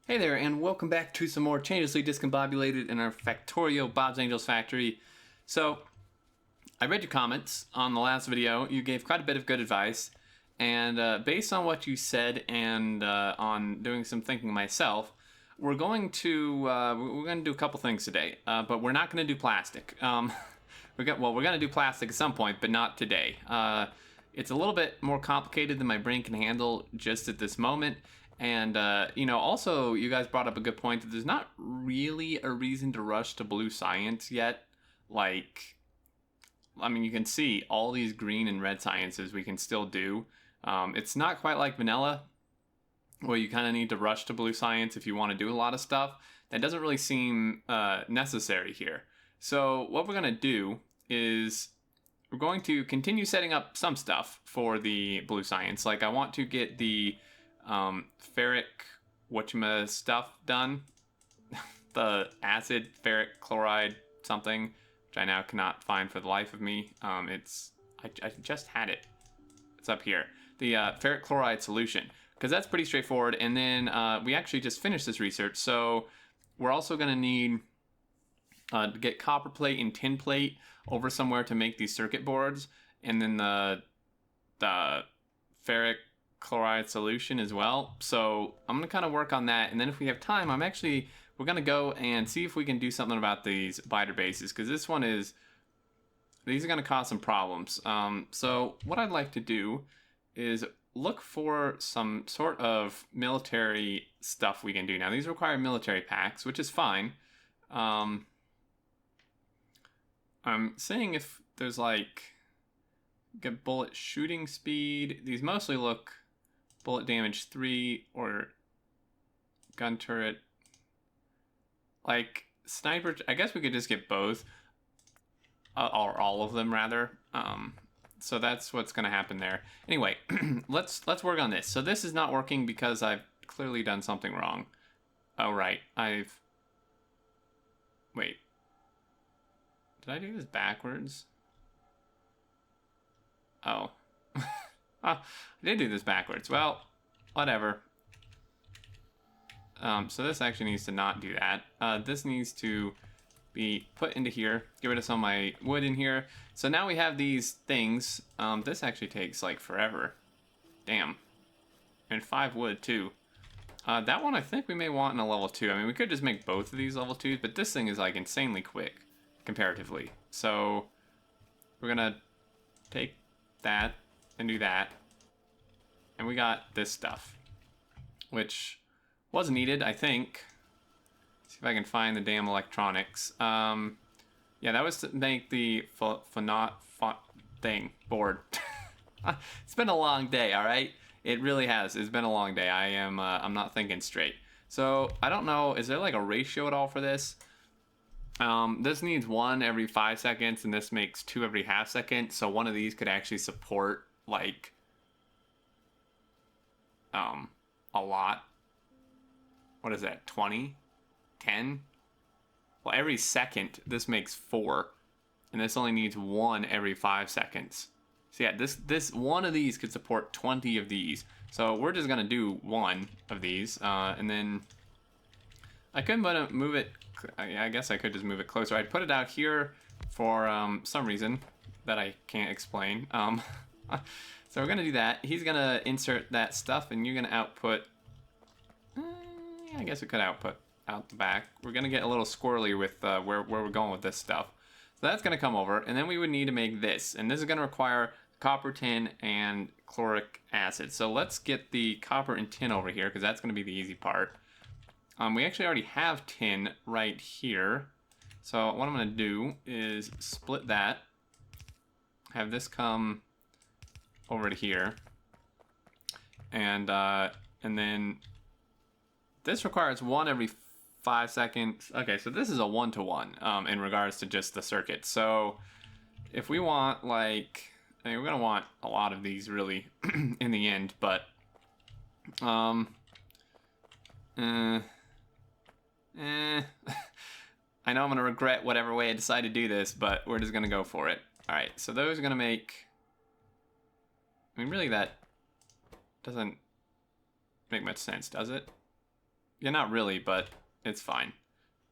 Hey there, and welcome back to some more Changelessly Discombobulated in our Factorio Bob's Angels Factory. So, I read your comments on the last video. You gave quite a bit of good advice, and based on what you said and on doing some thinking myself, we're going to do a couple things today. But we're not going to do plastic. We're going to do plastic at some point, but not today. It's a little bit more complicated than my brain can handle just at this moment. And, also, you guys brought up a good point that there's not really a reason to rush to blue science yet. You can see all these green and red sciences we can still do. It's not quite like vanilla, where you kind of need to rush to blue science if you want to do a lot of stuff. That doesn't really seem necessary here. So, what we're going to do is we're going to continue setting up some stuff for the blue science. Like, I want to get the ferric stuff done. The acid ferric chloride something, which I now cannot find for the life of me. I just had it. It's up here. The ferric chloride solution, because that's pretty straightforward. And then we actually just finished this research, so we're also going to need to get copper plate and tin plate over somewhere to make these circuit boards, and then the ferric chloride solution as well. So I'm gonna kind of work on that, and then if we have time, we're gonna go and see if we can do something about these biter bases, because these are gonna cause some problems. So what I'd like to do is look for some sort of military stuff we can do. Now these require military packs, which is fine. I'm seeing if there's get bullet shooting speed. These mostly look bullet damage 3 or gun turret. Like sniper, I guess we could just get both, or all of them rather. So that's what's gonna happen there. Anyway, let's work on this. So this is not working because I've clearly done something wrong. Oh right, wait. Did I do this backwards? Oh. I did do this backwards. Well, whatever. So this actually needs to not do that. This needs to be put into here. Get rid of some of my wood in here. So now we have these things. This actually takes forever. Damn. And 5 wood too. That one I think we may want in a level 2. I mean, we could just make both of these level 2s, but this thing is insanely quick comparatively. So we're gonna take that and do that, and we got this stuff, which was needed, I think. Let's see if I can find the damn electronics. Yeah, that was to make the thing board. It's been a long day, all right. It really has. It's been a long day. I'm not thinking straight. So I don't know. Is there a ratio at all for this? This needs 1 every 5 seconds, and this makes 2 every half second. So one of these could actually support a lot. What is that? 20? 10? Well, every second this makes 4, and this only needs 1 every 5 seconds. So yeah, this one of these could support 20 of these. So we're just gonna do 1 of these, and then I could move it. I guess I could just move it closer. I'd put it out here for some reason that I can't explain. So we're gonna do that. He's gonna insert that stuff, and you're gonna output. I guess it could output out the back. We're gonna get a little squirrely with where we're going with this stuff. So that's gonna come over, and then we would need to make this, and this is gonna require copper, tin, and chloric acid. So let's get the copper and tin over here, because that's gonna be the easy part. We actually already have tin right here. So what I'm gonna do is split that, have this come over to here, and then this requires 1 every 5 seconds. Okay, so this is a 1-to-1 in regards to just the circuit. So if we want we're gonna want a lot of these really in the end, but I know I'm gonna regret whatever way I decide to do this, but we're just gonna go for it. All right, so those are gonna make. I mean, really, that doesn't make much sense, does it? Yeah, not really, but it's fine.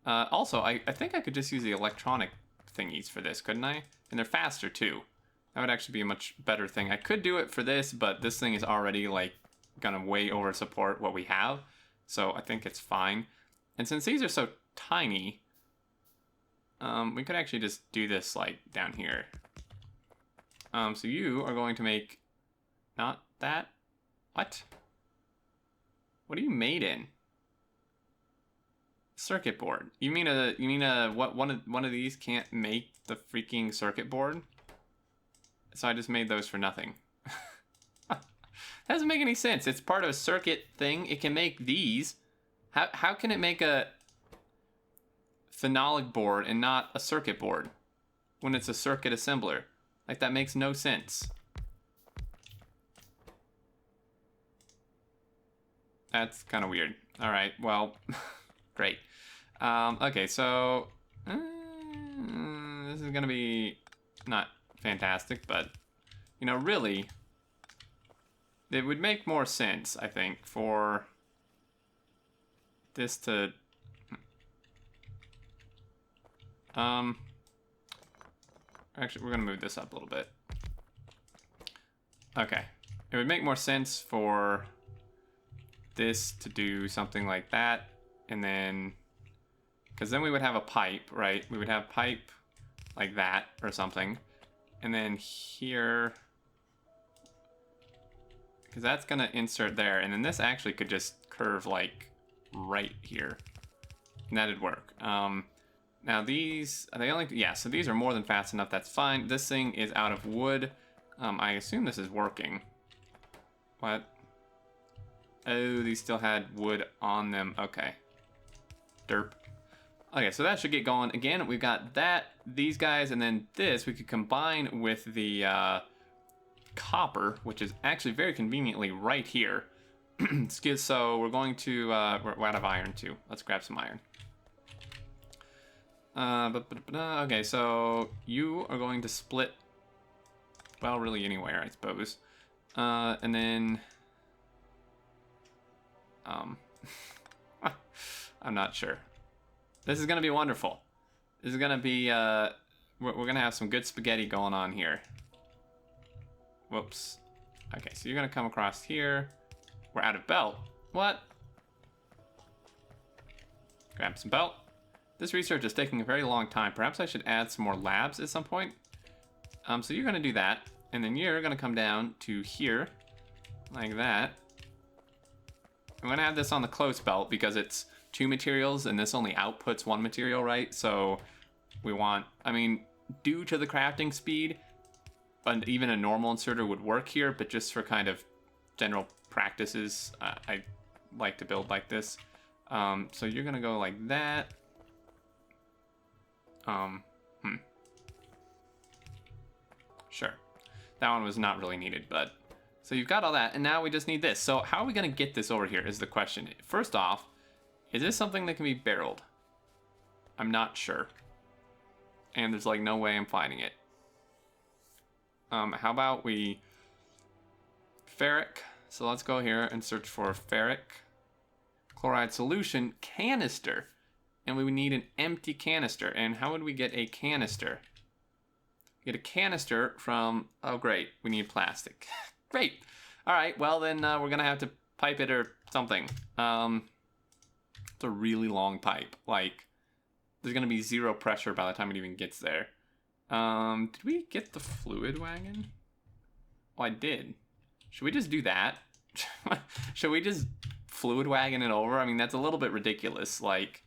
Also, I think I could just use the electronic thingies for this, couldn't I? And they're faster, too. That would actually be a much better thing. I could do it for this, but this thing is already, like, gonna way over support what we have. So I think it's fine. And since these are so tiny, we could actually just do this, like, down here. So you are going to make... Not that? What? What are you made in? Circuit board. You mean what one of these can't make the freaking circuit board? So I just made those for nothing. That doesn't make any sense. It's part of a circuit thing. It can make these. How can it make a phenolic board and not a circuit board when it's a circuit assembler? Like, that makes no sense. That's kind of weird. All right, well, great. Okay, so this is gonna be not fantastic, but you know, really, it would make more sense, I think, for this to actually, we're gonna move this up a little bit. Okay, it would make more sense for this to do something like that, and then, because then we would have a pipe, right? We would have pipe like that or something, and then here, because that's gonna insert there, and then this actually could just curve like right here, and that'd work. Now these, are they only, yeah, so these are more than fast enough, that's fine. This thing is out of wood. I assume this is working. What? Oh, these still had wood on them. Okay. Derp. Okay, so that should get going. Again, we've got that, these guys, and then this we could combine with the copper, which is actually very conveniently right here. So we're going to, we're out of iron too. Let's grab some iron. Okay, so you are going to split, well, really anywhere, I suppose. And then... I'm not sure. This is gonna be wonderful. This is gonna be, we're gonna have some good spaghetti going on here. Whoops. Okay, so you're gonna come across here. We're out of belt. What? Grab some belt. This research is taking a very long time. Perhaps I should add some more labs at some point. So you're gonna do that, and then you're gonna come down to here, like that. I'm gonna have this on the close belt because it's 2 materials and this only outputs 1 material, right? So we want, I mean, due to the crafting speed, and even a normal inserter would work here, but just for kind of general practices, I like to build like this. So you're gonna go like that. Sure. That one was not really needed, but... So you've got all that, and now we just need this. So how are we going to get this over here is the question. First off, is this something that can be barreled? I'm not sure. And there's like no way I'm finding it. How about we... Ferric. So let's go here and search for ferric chloride solution canister. And we would need an empty canister. And how would we get a canister? Get a canister from... Oh, great. We need plastic. Great. All right. Well, then we're going to have to pipe it or something. It's a really long pipe. Like, there's going to be 0 pressure by the time it even gets there. Did we get the fluid wagon? Oh, I did. Should we just do that? Should we just fluid wagon it over? I mean, that's a little bit ridiculous. Like,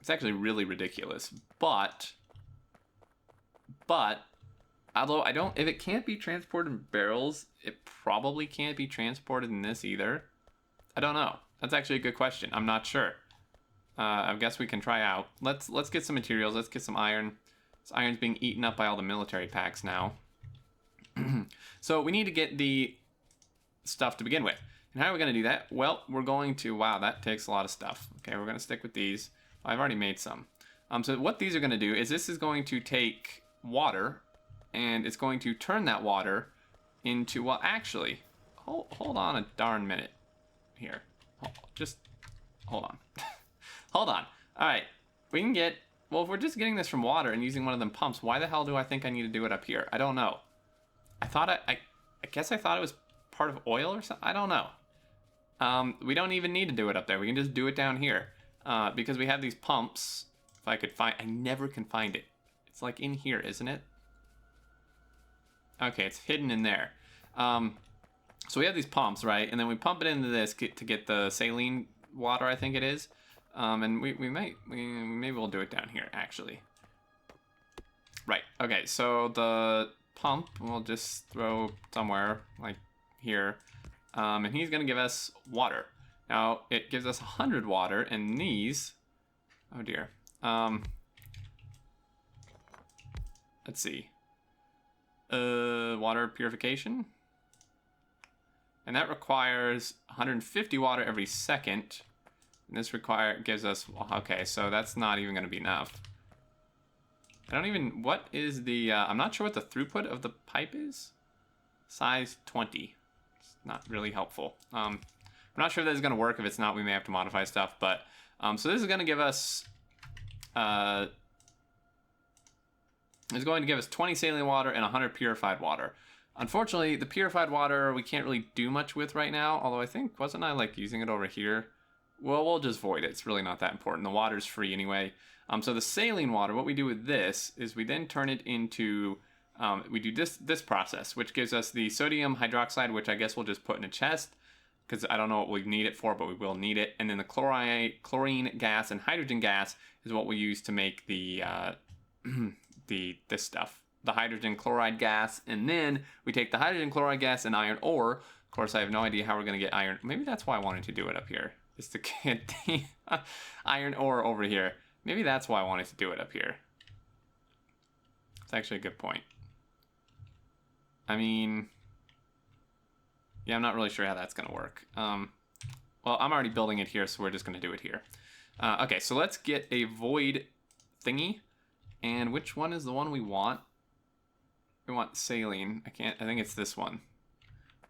it's actually really ridiculous. But, although I don't, if it can't be transported in barrels, it probably can't be transported in this either. I don't know. That's actually a good question. I'm not sure. I guess we can try out. Let's get some materials. Let's get some iron. This iron's being eaten up by all the military packs now. So we need to get the stuff to begin with. And how are we going to do that? Well, we're going to... Wow, that takes a lot of stuff. Okay, we're going to stick with these. I've already made some. So what these are going to do is this is going to take water, and it's going to turn that water into... Well, actually, hold on a darn minute here. just hold on. Hold on. All right, we can get, well, if we're just getting this from water and using one of them pumps, why the hell do I think I need to do it up here? I don't know. I thought I guess I thought it was part of oil or something. I don't know. We don't even need to do it up there. We can just do it down here because we have these pumps. If I could find, I never can find it. It's like in here, isn't it? Okay, it's hidden in there. So we have these pumps, right? And then we pump it into this to get the saline water, I think it is. And maybe we'll do it down here, actually. Right, okay, so the pump we'll just throw somewhere, like here. And he's gonna give us water. Now, it gives us 100 water, and these, oh dear. Let's see. Water purification. And that requires 150 water every second. And this gives us, okay, so that's not even going to be enough. I don't even, what is the, I'm not sure what the throughput of the pipe is. Size 20. It's not really helpful. I'm not sure if this is going to work. If it's not, we may have to modify stuff. But, so this is going to give us, it's going to give us 20 saline water and 100 purified water. Unfortunately, the purified water we can't really do much with right now, although I think, wasn't I like using it over here? Well, we'll just void it. It's really not that important. The water's free anyway. So the saline water, what we do with this is we then turn it into, we do this process, which gives us the sodium hydroxide, which I guess we'll just put in a chest, because I don't know what we need it for, but we will need it. And then the chlorine gas and hydrogen gas is what we use to make the, this stuff. The hydrogen chloride gas, and then we take the hydrogen chloride gas and iron ore. Of course, I have no idea how we're going to get iron. Maybe that's why I wanted to do it up here, is to get the iron ore over here. Maybe that's why I wanted to do it up here. It's actually a good point. I mean, yeah, I'm not really sure how that's going to work. Well, I'm already building it here, so we're just going to do it here. Okay, so let's get a void thingy. And which one is the one we want? We want saline. I think it's this one.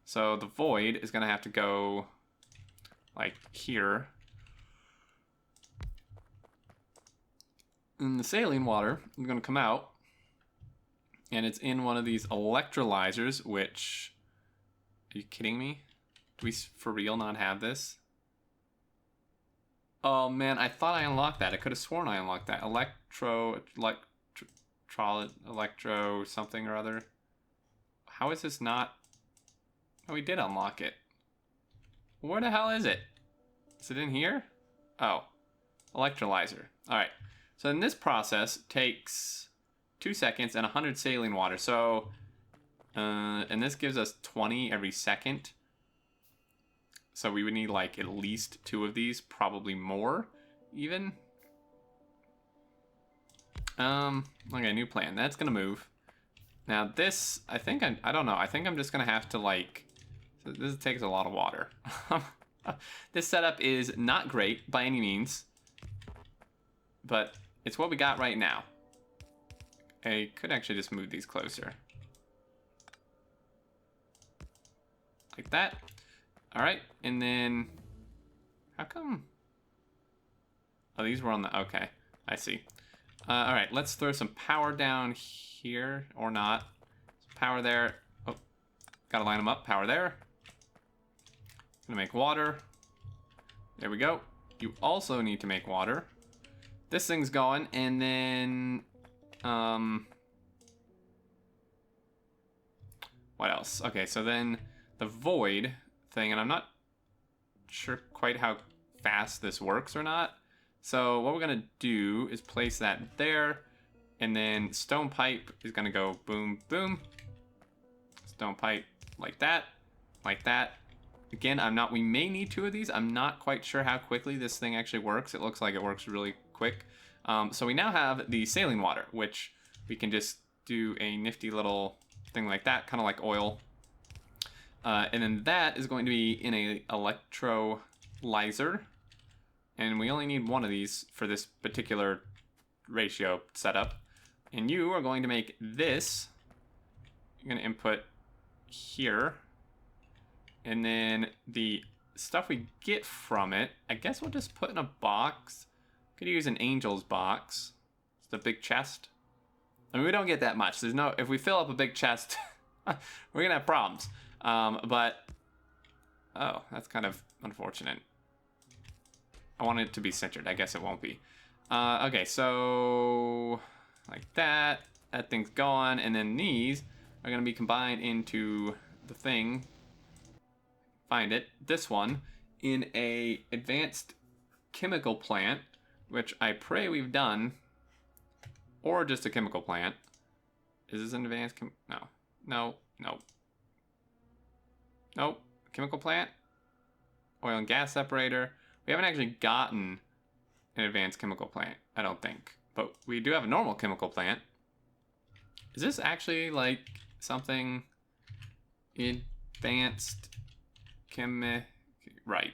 So the void is gonna have to go like here. And the saline water is gonna come out. And it's in one of these electrolyzers, which, are you kidding me? Do we for real not have this? Oh man, I thought I unlocked that. I could have sworn I unlocked that. Electro something or other. How is this not? Oh, we did unlock it. Where the hell is it? Is it in here? Oh, electrolyzer. All right. So then this process takes 2 seconds and 100 saline water. So, and this gives us 20 every second. So we would need like at least 2 of these, probably more even. Okay, new plan. That's gonna move. Now this, I think I don't know. I think I'm just gonna have to like, so this takes a lot of water. This setup is not great by any means, but it's what we got right now. I could actually just move these closer. Like that. All right, and then, how come? Oh, these were on the, okay, I see. All right, let's throw some power down here, or not. Power there. Oh, gotta line them up. Power there. Gonna make water. There we go. You also need to make water. This thing's going, and then, what else? Okay, so then the void thing, and I'm not sure quite how fast this works or not. So what we're gonna do is place that there, and then stone pipe is gonna go boom, boom. Stone pipe like that, like that. Again, we may need 2 of these. I'm not quite sure how quickly this thing actually works. It looks like it works really quick. So we now have the saline water, which we can just do a nifty little thing like that, kind of like oil. And then that is going to be in a electrolyzer. And we only need 1 of these for this particular ratio setup. And you are going to make this. You're going to input here. And then the stuff we get from it, I guess we'll just put in a box. Could use an angel's box. It's the big chest. I mean, we don't get that much. There's no, if we fill up a big chest, we're gonna have problems. But, oh, that's kind of unfortunate. I want it to be centered. I guess it won't be. Okay, so like that. That thing's gone, and then these are gonna be combined into the thing. Find it. This one in a advanced chemical plant, which I pray we've done, or just a chemical plant. Is this an advanced no. Nope. Chemical plant, oil and gas separator. We haven't actually gotten an advanced chemical plant, I don't think, but we do have a normal chemical plant. Is this actually like something advanced right?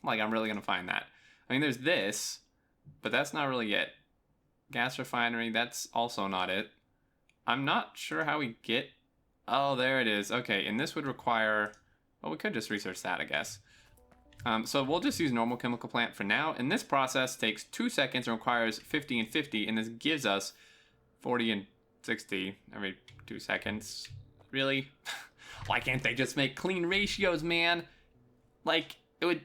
Like, I'm really gonna find that. I mean, there's this, but that's not really it. Gas refinery, that's also not it. I'm not sure how we get... Oh, there it is. Okay, and this would require... Well, we could just research that, I guess. So we'll just use normal chemical plant for now. And this process takes 2 seconds and requires 50 and 50. And this gives us 40 and 60 every 2 seconds. Really? Why can't they just make clean ratios, man? Like, it would...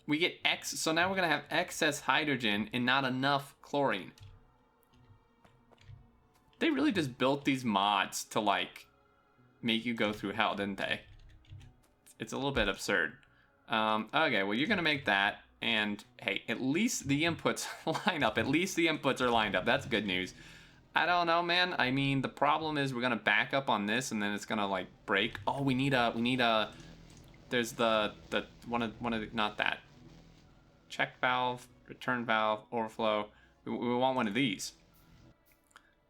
We get X... So now we're going to have excess hydrogen and not enough chlorine. They really just built these mods to, like, make you go through hell, didn't they? It's a little bit absurd. Okay, well, you're going to make that. And, hey, at least the inputs line up. At least the inputs are lined up. That's good news. I don't know, man. I mean, the problem is we're going to back up on this, and then it's going to, like, break. Oh, we need a... There's the one of the... Not that. Check valve, return valve, overflow. We want one of these.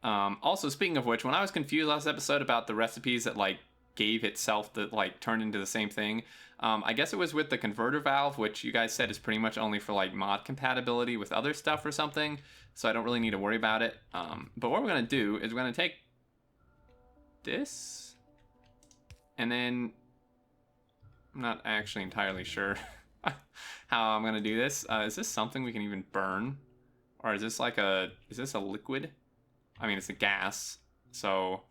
Also, speaking of which, when I was confused last episode about the recipes that, like, gave itself that, like, turned into the same thing, I guess it was with the converter valve, which you guys said is pretty much only for, like, mod compatibility with other stuff or something, so I don't really need to worry about it. But what we're going to do is we're going to take this, and then I'm not actually entirely sure how I'm going to do this. Is this something we can even burn? Or is this like is this a liquid? I mean, it's a gas, so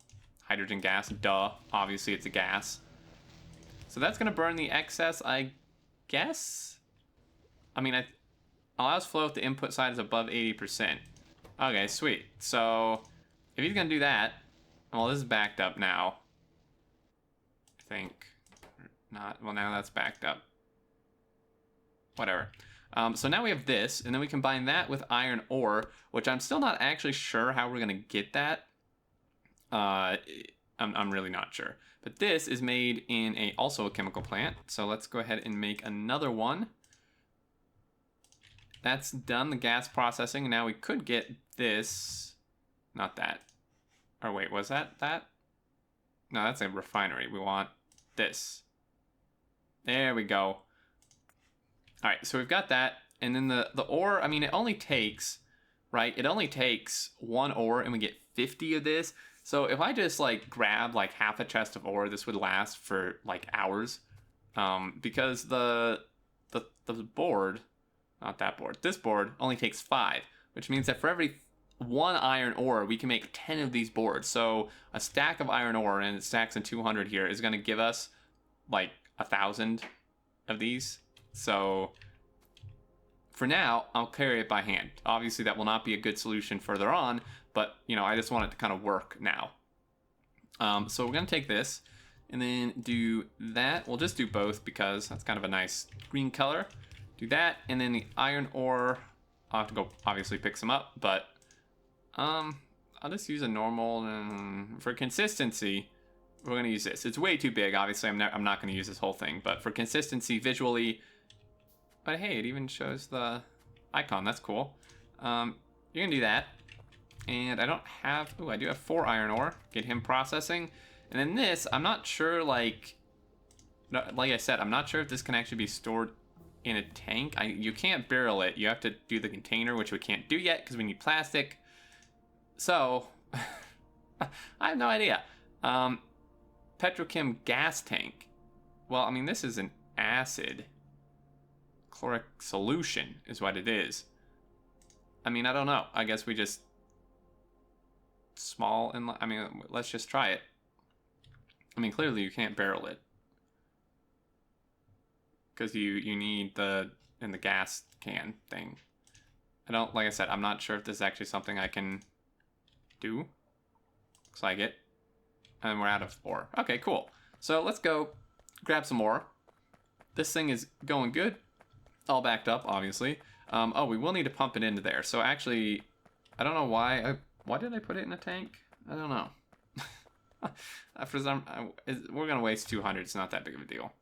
hydrogen gas, duh. Obviously, it's a gas. So that's going to burn the excess, I guess? I mean, allows flow if the input side is above 80%. Okay, sweet. So if he's going to do that, well, this is backed up now. I think. Not. Well, now that's backed up. Whatever. So now we have this, and then we combine that with iron ore, which I'm still not actually sure how we're going to get that. I'm really not sure. But this is made in also a chemical plant. So let's go ahead and make another one. That's done, the gas processing. Now we could get this. Not that. Or wait, was that? No, that's a refinery. We want this. There we go. All right, so we've got that, and then the ore, I mean, it only takes, right? It only takes 1 ore, and we get 50 of this. So if I just, like, grab, like, half a chest of ore, this would last for, like, hours. Because the board, not that board, this board only takes 5, which means that for every 1 iron ore, we can make 10 of these boards. So a stack of iron ore, and it stacks in 200 here, is going to give us, like, 1,000 of these. So for now, I'll carry it by hand. Obviously, that will not be a good solution further on, but, you know, I just want it to kind of work now. So we're going to take this and then do that. We'll just do both because that's kind of a nice green color. Do that, and then the iron ore, I'll have to go obviously pick some up, but I'll just use a normal, and for consistency, we're going to use this. It's way too big, obviously. I'm not going to use this whole thing, but for consistency, visually... But hey, it even shows the icon. That's cool. You're going to do that. And I don't have... Ooh, I do have 4 iron ore. Get him processing. And then this, I'm not sure, like I said, I'm not sure if this can actually be stored in a tank. You can't barrel it. You have to do the container, which we can't do yet because we need plastic. So, I have no idea. Petrochem gas tank. Well, I mean, this is an acid. Chloric solution is what it is. I mean, I don't know. I guess we just small and I mean, let's just try it. I mean, clearly you can't barrel it because you need the in the gas can thing. I don't, like I said, I'm not sure if this is actually something I can do. Looks like it. And we're out of ore. Okay, cool. So let's go grab some more. This thing is going good. All backed up, obviously. Oh, we will need to pump it into there. So actually, I don't know why. Why did I put it in a tank? I don't know. For some, we're gonna waste 200. It's not that big of a deal.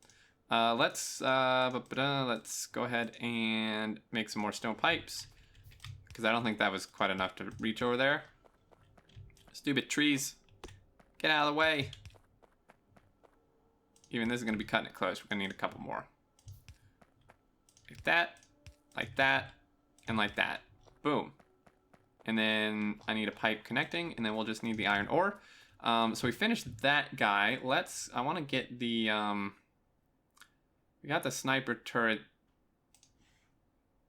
Let's go ahead and make some more stone pipes because I don't think that was quite enough to reach over there. Stupid trees, get out of the way. Even this is gonna be cutting it close. We're gonna need a couple more. Like that, and like that. Boom. And then I need a pipe connecting, and then we'll just need the iron ore. So we finished that guy. I want to get the, we got the sniper turret.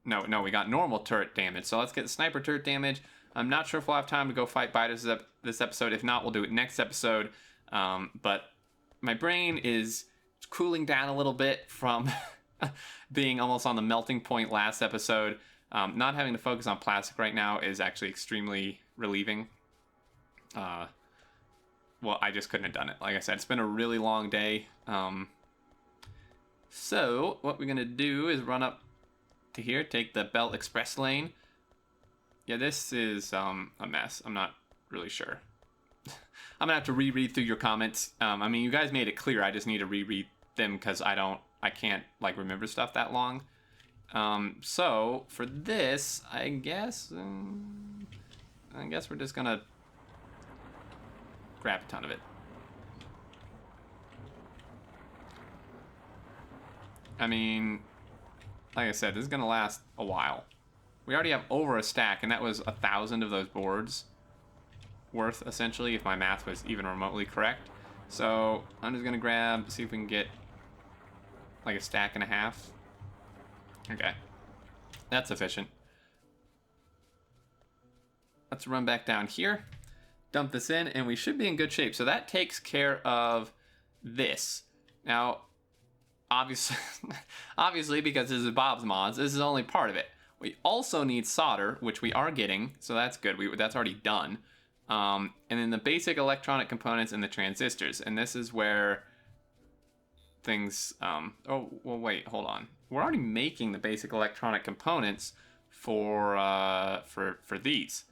No, we got normal turret damage. So let's get the sniper turret damage. I'm not sure if we'll have time to go fight biters this episode. If not, we'll do it next episode. But my brain is cooling down a little bit from being almost on the melting point last episode. Not having to focus on plastic right now is actually extremely relieving. Well, I just couldn't have done it. Like I said, it's been a really long day. So what we're going to do is run up to here, take the Belt Express lane. Yeah, this is a mess. I'm not really sure. I'm going to have to reread through your comments. I mean, you guys made it clear. I just need to reread them because I can't like remember stuff that long. So for this, I guess we're just gonna grab a ton of it. I mean, like I said, this is gonna last a while. We already have over a stack, and that was 1,000 of those boards worth, essentially, if my math was even remotely correct. So I'm just gonna see if we can get like a stack and a half. Okay, that's sufficient. Let's run back down here, dump this in, and we should be in good shape. So that takes care of this. Now, obviously, because this is Bob's Mods, this is only part of it. We also need solder, which we are getting, so that's good. That's already done. And then the basic electronic components and the transistors, and this is where things. Oh, well, wait, hold on. We're already making the basic electronic components for these.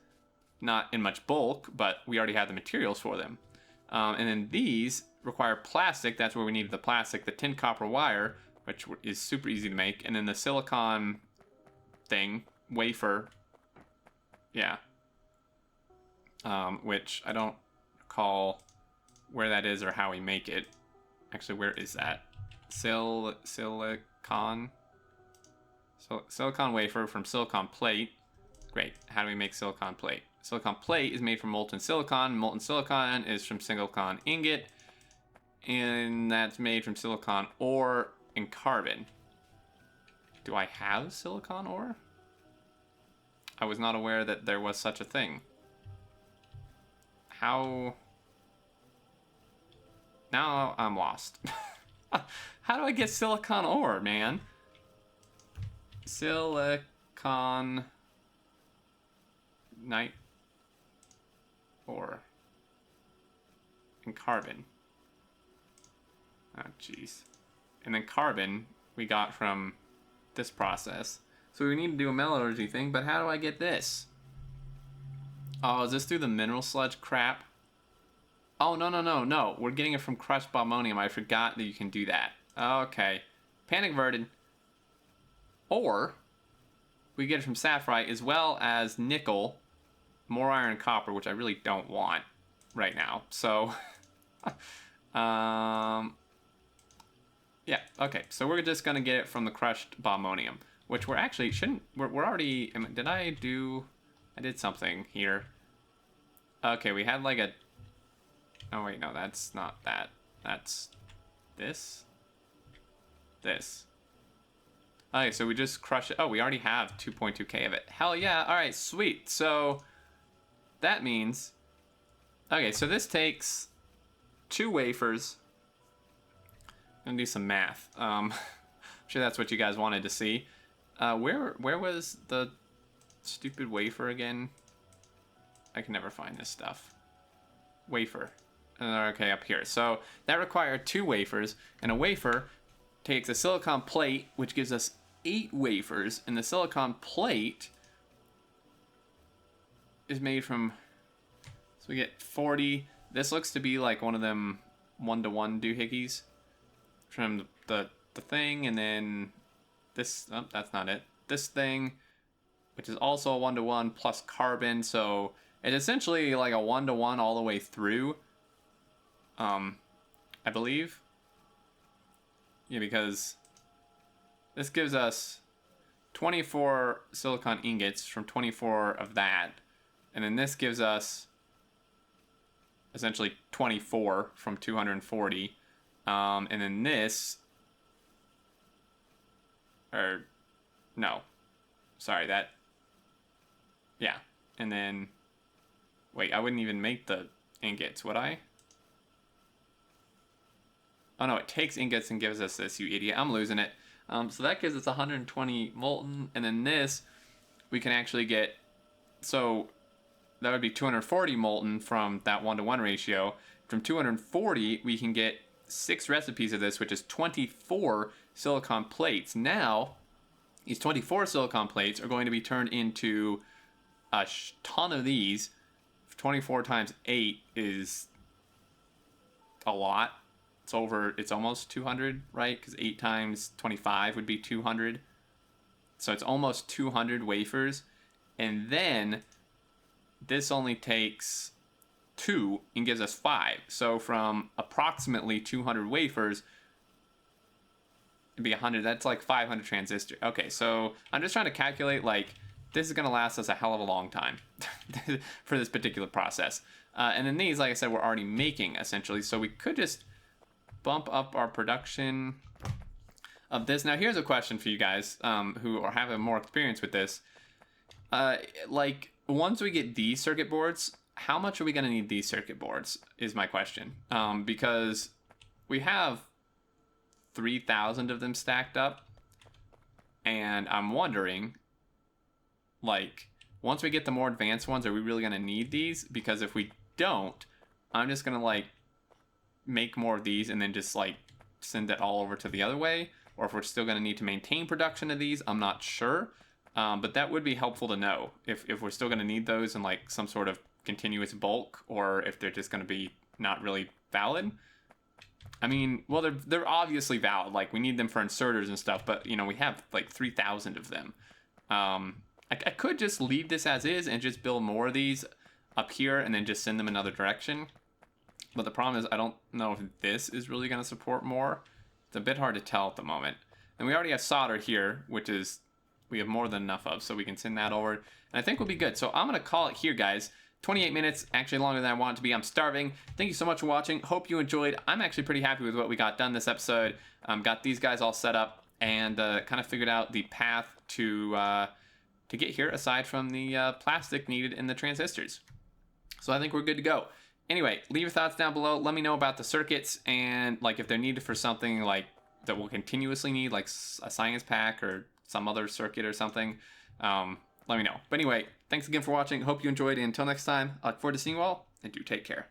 Not in much bulk, but we already have the materials for them. And then these require plastic. That's where we need the plastic. The tin copper wire, which is super easy to make. And then the silicon thing, wafer. Yeah. Which I don't recall where that is or how we make it. Actually, where is that? Silicon wafer from silicon plate. Great. How do we make silicon plate? Silicon plate is made from molten silicon. Molten silicon is from silicon ingot. And that's made from silicon ore and carbon. Do I have silicon ore? I was not aware that there was such a thing. How? Now I'm lost. How do I get silicon ore, man? Silicon night ore and carbon. Oh, jeez. And then carbon we got from this process. So we need to do a metallurgy thing, but how do I get this? Oh, is this through the mineral sludge crap? Oh, no. We're getting it from crushed bombonium. I forgot that you can do that. Okay. Panic averted. Or we get it from sapphirite as well as nickel, more iron and copper, which I really don't want right now. So, yeah, okay. So we're just gonna get it from the crushed bombonium, which we're actually we're already. I did something here. Okay, we had like a. Oh wait, no, that's not that. That's this. Okay, so we just crush it. Oh, we already have 2.2k of it. Hell yeah. All right, sweet. So that means, okay, so this takes 2 wafers. I'm gonna do some math. I'm sure that's what you guys wanted to see. Where was the stupid wafer again? I can never find this stuff. Wafer. Okay, up here. So that required 2 wafers, and a wafer takes a silicon plate, which gives us 8 wafers, and the silicon plate is made from, so we get 40. This looks to be like one of them 1-to-1 doohickeys from the thing, and then this, oh, that's not it. This thing, which is also a 1-to-1 plus carbon, so it's essentially like a 1-to-1 all the way through. I believe. Yeah, because this gives us 24 silicon ingots from 24 of that. And then this gives us essentially 24 from 240. And then this, or no, sorry, that, yeah. And then, wait, I wouldn't even make the ingots, would I? Oh no, it takes ingots and gives us this, you idiot. I'm losing it. So that gives us 120 molten, and then this, we can actually get, so that would be 240 molten from that 1-to-1 ratio. From 240, we can get 6 recipes of this, which is 24 silicon plates. Now, these 24 silicon plates are going to be turned into a ton of these. 24 times 8 is a lot. It's almost 200, right? Because 8 times 25 would be 200. So it's almost 200 wafers. And then this only takes 2 and gives us 5. So from approximately 200 wafers, it'd be 100. That's like 500 transistors. Okay, so I'm just trying to calculate, like, this is going to last us a hell of a long time for this particular process. And then these, like I said, we're already making, essentially. So we could just bump up our production of this. Now, here's a question for you guys who are having more experience with this. Like, once we get these circuit boards, how much are we going to need these circuit boards is my question. Because we have 3,000 of them stacked up. And I'm wondering, like, once we get the more advanced ones, are we really going to need these? Because if we don't, I'm just going to, like, make more of these and then just, like, send it all over to the other way. Or if we're still going to need to maintain production of these, I'm not sure. But that would be helpful to know if we're still going to need those in, like, some sort of continuous bulk, or if they're just going to be not really valid. I mean, well, they're obviously valid. Like, we need them for inserters and stuff, but, you know, we have, like, 3,000 of them. I could just leave this as is and just build more of these up here and then just send them another direction. But the problem is I don't know if this is really going to support more. It's a bit hard to tell at the moment. And we already have solder here, which is we have more than enough of, so we can send that over. And I think we'll be good. So I'm going to call it here, guys. 28 minutes, actually longer than I want it to be. I'm starving. Thank you so much for watching. Hope you enjoyed. I'm actually pretty happy with what we got done this episode. Got these guys all set up and kind of figured out the path to get here, aside from the plastic needed in the transistors. So I think we're good to go. Anyway, leave your thoughts down below. Let me know about the circuits and, like, if they're needed for something like that we'll continuously need, like a science pack or some other circuit or something. Let me know. But anyway, thanks again for watching. Hope you enjoyed. And until next time, I look forward to seeing you all, and do take care.